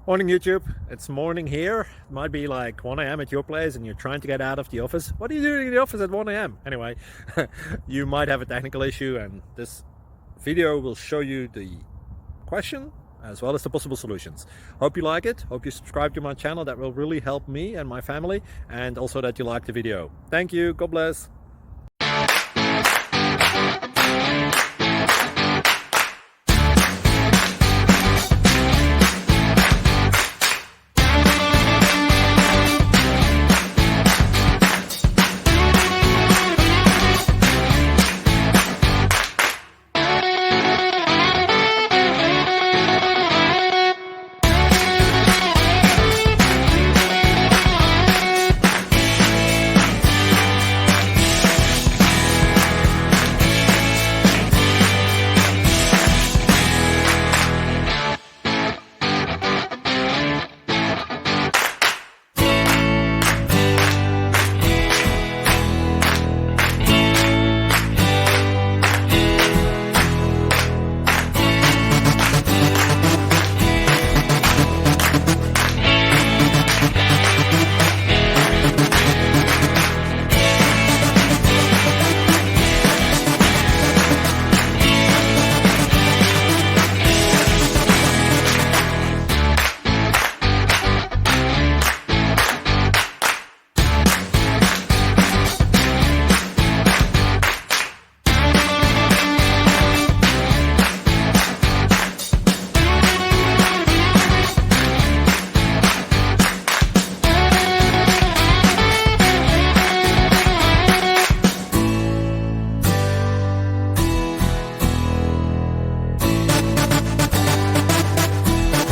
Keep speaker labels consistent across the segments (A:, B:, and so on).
A: Morning YouTube, it's morning here. It might be like 1 a.m. at your place and you're trying to get out of the office. What are you doing in the office at 1 a.m.? Anyway, you might have a technical issue and this video will show you the question as well as the possible solutions. Hope you like it, hope you subscribe to my channel. That will really help me and my family, and also that you like the video. Thank you, God bless.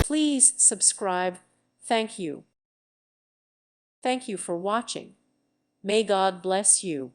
B: Please subscribe. Thank you. Thank you for watching. May God bless you.